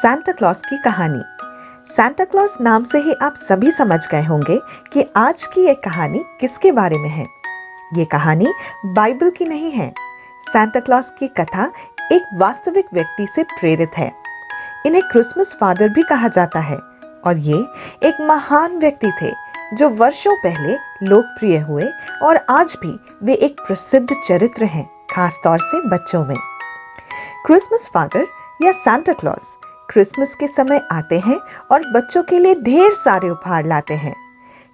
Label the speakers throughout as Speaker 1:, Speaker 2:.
Speaker 1: Santa Claus की कहानी। Santa Claus नाम से ही आप सभी समझ गए होंगे कि आज की ये कहानी किसके बारे में है। ये कहानी बाइबल की नहीं है। सांता क्लॉस की कथा एक वास्तविक व्यक्ति से प्रेरित है। इन्हें क्रिसमस फादर भी कहा जाता है और ये एक महान व्यक्ति थे जो वर्षों पहले लोकप्रिय हुए और आज भी वे एक प्रसिद्ध चरित्र हैं, खास तौर से बच्चों में। क्रिसमस फादर या सांता क्लॉस क्रिसमस के समय आते हैं और बच्चों के लिए ढेर सारे उपहार लाते हैं।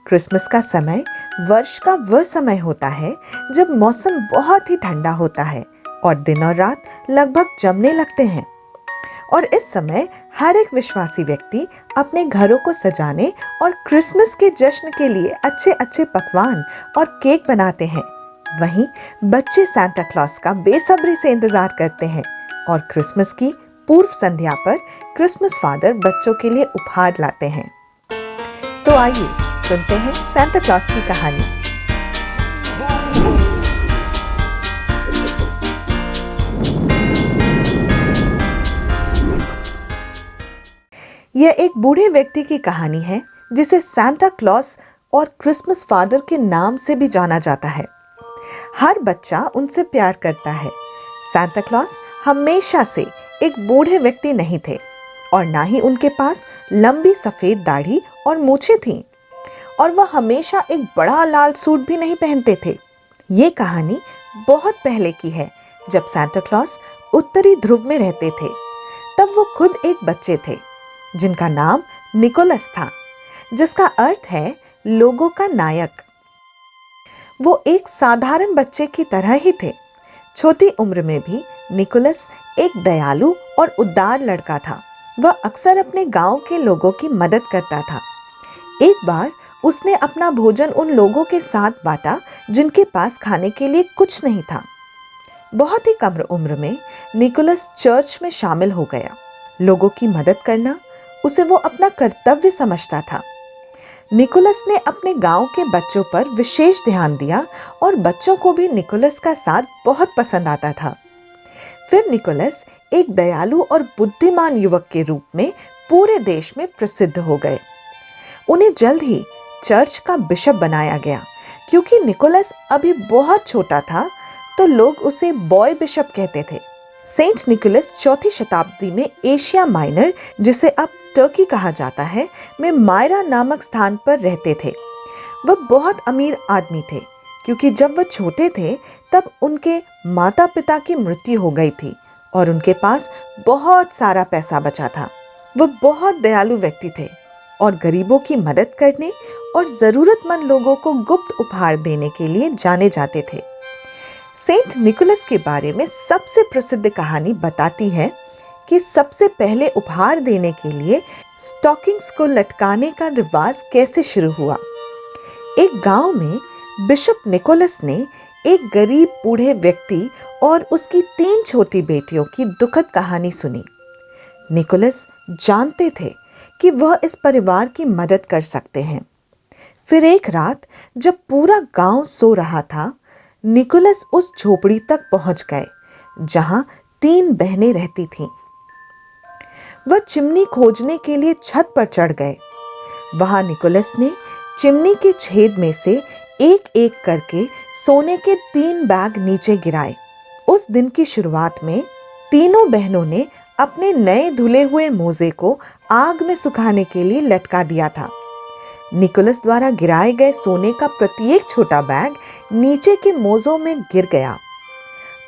Speaker 1: क्रिसमस का समय वर्ष का वह समय होता है जब मौसम बहुत ही ठंडा होता है और दिन और रात लगभग जमने लगते हैं। और इस समय हर एक विश्वासी व्यक्ति अपने घरों को सजाने और क्रिसमस के जश्न के लिए अच्छे अच्छे पकवान और केक बनाते हैं। वहीं बच्चे सांता क्लॉस का बेसब्री से इंतजार करते हैं और क्रिसमस की पूर्व संध्या पर क्रिसमस फादर बच्चों के लिए उपहार लाते हैं। तो आइए सुनते हैं सांता क्लॉस की कहानी। यह एक बूढ़े व्यक्ति की कहानी है जिसे सांता क्लॉस और क्रिसमस फादर के नाम से भी जाना जाता है। हर बच्चा उनसे प्यार करता है। सांता क्लॉस हमेशा से एक बूढ़े व्यक्ति नहीं थे और ना ही उनके पास लंबी सफेद दाढ़ी और मूछें थीं, और वह हमेशा एक बड़ा लाल सूट भी नहीं पहनते थे। ये कहानी बहुत पहले की है, जब सांता क्लॉस उत्तरी ध्रुव में रहते थे। तब वो खुद एक बच्चे थे जिनका नाम निकोलस था, जिसका अर्थ है लोगों का नायक। वो एक साधारण बच्चे की तरह ही थे। छोटी उम्र में भी निकोलस एक दयालु और उदार लड़का था। वह अक्सर अपने गांव के लोगों की मदद करता था। एक बार उसने अपना भोजन उन लोगों के साथ बांटा जिनके पास खाने के लिए कुछ नहीं था। बहुत ही कम उम्र में निकोलस चर्च में शामिल हो गया। लोगों की मदद करना उसे वो अपना कर्तव्य समझता था। निकोलस ने अपने गांव के बच्चों पर विशेष ध्यान दिया और बच्चों को भी निकोलस का साथ बहुत पसंद आता था। फिर निकोलस एक दयालु और बुद्धिमान युवक के रूप में पूरे देश में प्रसिद्ध हो गए। उन्हें जल्द ही चर्च का बिशप बनाया गया। क्योंकि निकोलस अभी बहुत छोटा था तो लोग उसे बॉय बिशप कहते थे। सेंट निकोलस चौथी शताब्दी में एशिया माइनर, जिसे अब टर्की कहा जाता है, में मायरा नामक स्थान पर रहते थे। वह बहुत अमीर आदमी थे क्योंकि जब वह छोटे थे तब उनके माता पिता की मृत्यु हो गई थी और उनके पास बहुत सारा पैसा बचा था। वह बहुत दयालु व्यक्ति थे और गरीबों की मदद करने और ज़रूरतमंद लोगों को गुप्त उपहार देने के लिए जाने जाते थे। सेंट निकोलस के बारे में सबसे प्रसिद्ध कहानी बताती है कि सबसे पहले उपहार देने के लिए स्टॉकिंग्स को लटकाने का रिवाज कैसे शुरू हुआ। एक गांव में बिशप निकोलस ने एक गरीब बूढ़े व्यक्ति और उसकी 3 छोटी बेटियों की दुखद कहानी सुनी। निकोलस जानते थे कि वह इस परिवार की मदद कर सकते हैं। फिर एक रात जब पूरा गांव सो रहा था, निकोलस उस झोपड़ी तक पहुंच गए जहां 3 बहनें रहती थीं। वह चिमनी खोजने के लिए छत पर चढ़ गए। वहां निकोलस ने चिमनी के छेद में से एक एक करके सोने के 3 बैग नीचे गिराए। उस दिन की शुरुआत में तीनों बहनों ने अपने नए धुले हुए मोजे को आग में सुखाने के लिए लटका दिया था। निकोलस द्वारा गिराए गए सोने का प्रत्येक छोटा बैग नीचे के मोजों में गिर गया।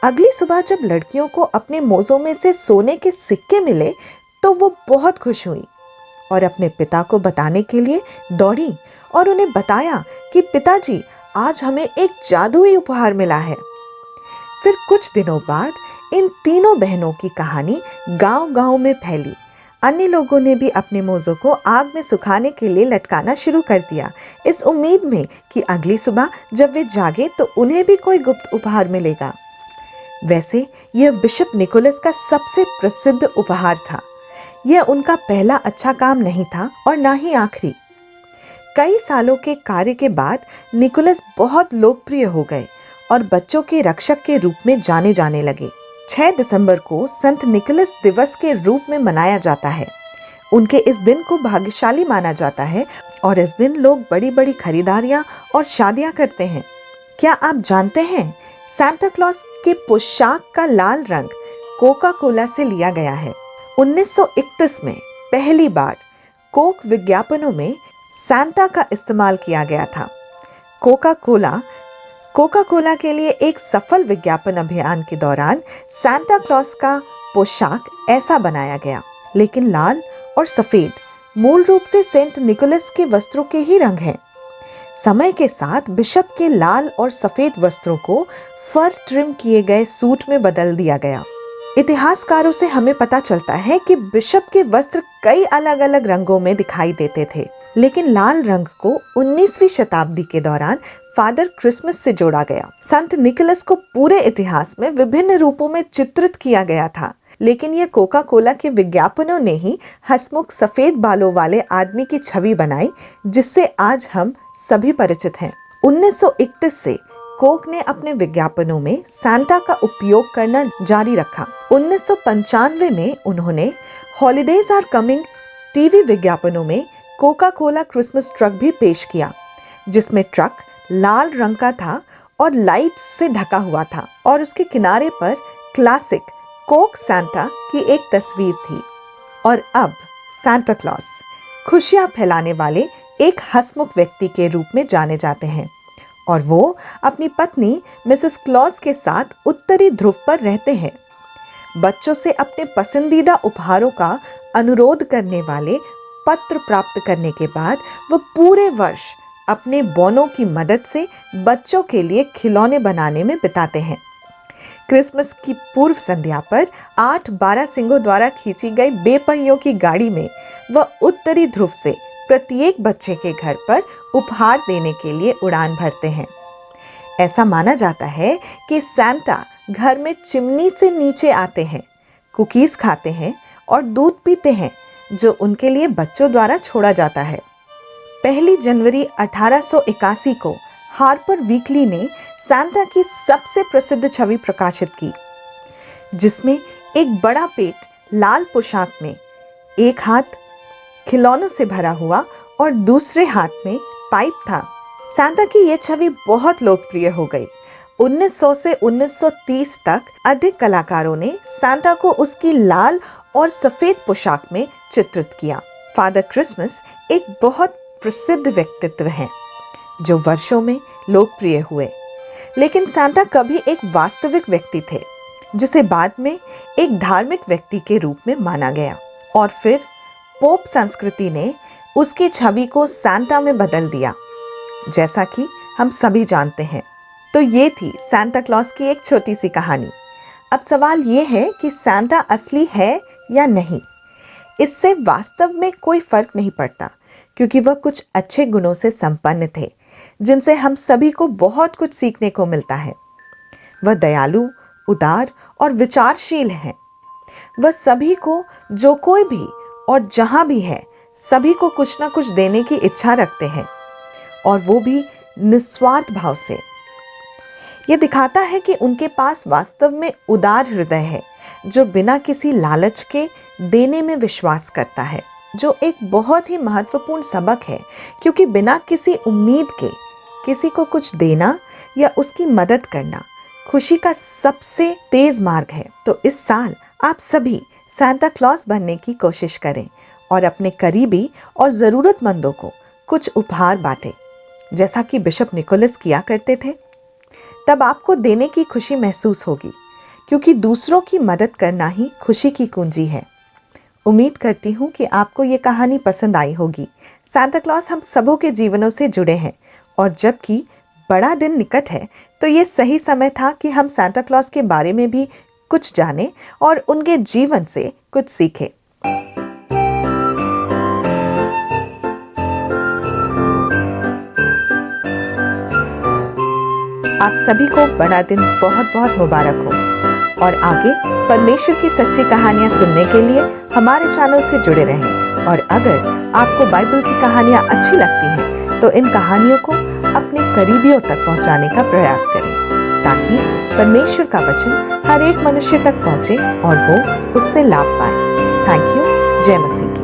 Speaker 1: अगली सुबह जब लड़कियों को अपने मोजों में से सोने के सिक्के मिले तो वो बहुत खुश हुई और अपने पिता को बताने के लिए दौड़ी और उन्हें बताया कि पिताजी, आज हमें एक जादुई उपहार मिला है। फिर कुछ दिनों बाद इन तीनों बहनों की कहानी गांव-गांव में फैली। अन्य लोगों ने भी अपने मोजों को आग में सुखाने के लिए लटकाना शुरू कर दिया, इस उम्मीद में कि अगली सुबह जब वे जागे तो उन्हें भी कोई गुप्त उपहार मिलेगा। वैसे यह बिशप निकोलस का सबसे प्रसिद्ध उपहार था। यह उनका पहला अच्छा काम नहीं था और ना ही आखिरी। कई सालों के कार्य के बाद निकोलस बहुत लोकप्रिय हो गए और बच्चों के रक्षक के रूप में जाने जाने लगे। 6 दिसंबर को संत निकोलस दिवस के रूप में मनाया जाता है। उनके इस दिन को भाग्यशाली माना जाता है और इस दिन लोग बड़ी बड़ी खरीदारियां और शादियां करते हैं। क्या आप जानते हैं सांता क्लॉस के पोशाक का लाल रंग कोका कोला से लिया गया है। 1931 में पहली बार कोक विज्ञापनों में सांता का इस्तेमाल किया गया था। कोका कोला के लिए एक सफल विज्ञापन अभियान के दौरान सांता क्लॉस का पोशाक ऐसा बनाया गया, लेकिन लाल और सफेद मूल रूप से सेंट निकोलस के वस्त्रों के ही रंग हैं। समय के साथ बिशप के लाल और सफेद वस्त्रों को फर ट्रिम किए गए सूट में बदल दिया गया। इतिहासकारों से हमें पता चलता है कि बिशप के वस्त्र कई अलग अलग रंगों में दिखाई देते थे, लेकिन लाल रंग को 19वीं शताब्दी के दौरान फादर क्रिसमस से जोड़ा गया। संत निकोलस को पूरे इतिहास में विभिन्न रूपों में चित्रित किया गया था, लेकिन ये कोका कोला के विज्ञापनों ने ही हंसमुख सफेद बालों वाले आदमी की छवि बनाई, जिससे आज हम सभी परिचित हैं। 1931 से कोक ने अपने विज्ञापनों में सांता का उपयोग करना जारी रखा। 1995 में उन्होंने हॉलीडेज आर कमिंग टीवी विज्ञापनों में कोका कोला क्रिसमस ट्रक भी पेश किया, जिसमें ट्रक लाल रंग का था और लाइट से ढका हुआ था और उसके किनारे पर क्लासिक कोक सांता की एक तस्वीर थी। और अब सांता क्लॉस खुशियां फैलाने वाले एक हंसमुख व्यक्ति के रूप में जाने जाते हैं और वो अपनी पत्नी मिसेस क्लॉस के साथ उत्तरी ध्रुव पर रहते हैं। बच्चों से अपने पसंदीदा उपहारों का अनुरोध करने वाले पत्र प्राप्त करने के बाद वो पूरे वर्ष अपने बौनों की मदद से बच्चों के लिए खिलौने बनाने में बिताते हैं। क्रिसमस की पूर्व संध्या पर 8 बारहसिंगों द्वारा खींची गई बेपहियों की गाड़ी में वह उत्तरी ध्रुव से प्रत्येक बच्चे के घर पर उपहार देने के लिए उड़ान भरते हैं। ऐसा माना जाता है कि सांता घर में चिमनी से नीचे आते हैं, कुकीज खाते हैं और दूध पीते हैं, जो उनके लिए बच्चों द्वारा छोड़ा जाता है। 1 जनवरी 1881 को हार्पर वीकली ने सांता की सबसे प्रसिद्ध छवि प्रकाशित की, जिसमें एक बड़ा पेट लाल पोशाक में, एक हाथ खिलौनों से भरा हुआ और दूसरे हाथ में पाइप था। सांता की यह छवि बहुत लोकप्रिय हो गई। 1900 से 1930 तक अधिक कलाकारों ने सांता को उसकी लाल और सफेद पोशाक में चित्रित किया। फादर क्रिसमस एक बहुत प्रसिद्ध व्यक्तित्व हैं जो वर्षों में लोकप्रिय हुए, लेकिन सांता कभी एक वास्तविक व्यक्ति थे, जिसे बाद में एक धार्मिक व्यक्ति के रूप में माना गया और फिर पोप संस्कृति ने उसकी छवि को सांता में बदल दिया, जैसा कि हम सभी जानते हैं। तो ये थी सांता क्लॉस की एक छोटी सी कहानी। अब सवाल ये है कि सांता असली है या नहीं। इससे वास्तव में कोई फर्क नहीं पड़ता, क्योंकि वह कुछ अच्छे गुणों से संपन्न थे, जिनसे हम सभी को बहुत कुछ सीखने को मिलता है। वह दयालु, उदार और विचारशील हैं। वह सभी को, जो कोई भी और जहां भी है, सभी को कुछ ना कुछ देने की इच्छा रखते हैं, और वो भी निस्वार्थ भाव से। यह दिखाता है कि उनके पास वास्तव में उदार हृदय है, जो बिना किसी लालच के देने में विश्वास करता है, जो एक बहुत ही महत्वपूर्ण सबक है, क्योंकि बिना किसी उम्मीद के किसी को कुछ देना या उसकी मदद करना खुशी का सबसे तेज मार्ग है। तो इस साल आप सभी सांता क्लॉस बनने की कोशिश करें और अपने करीबी और ज़रूरतमंदों को कुछ उपहार बांटें, जैसा कि बिशप निकोलस किया करते थे। तब आपको देने की खुशी महसूस होगी, क्योंकि दूसरों की मदद करना ही खुशी की कुंजी है। उम्मीद करती हूँ कि आपको ये कहानी पसंद आई होगी। सांता क्लॉस हम सबों के जीवनों से जुड़े हैं, और जबकि बड़ा दिन निकट है, तो ये सही समय था कि हम सांता क्लॉस के बारे में भी कुछ जानें और उनके जीवन से कुछ सीखें। आप सभी को बड़ा दिन बहुत बहुत मुबारक हो, और आगे परमेश्वर की सच्ची कहानियां सुनने के लिए हमारे चैनल से जुड़े रहें। और अगर आपको बाइबल की कहानियां अच्छी लगती हैं, तो इन कहानियों को अपने करीबियों तक पहुंचाने का प्रयास करें। ताकि परमेश्वर का वचन हर एक मनुष्य तक पहुंचे और वो उससे लाभ पाए। Thank you. जय मसीह की।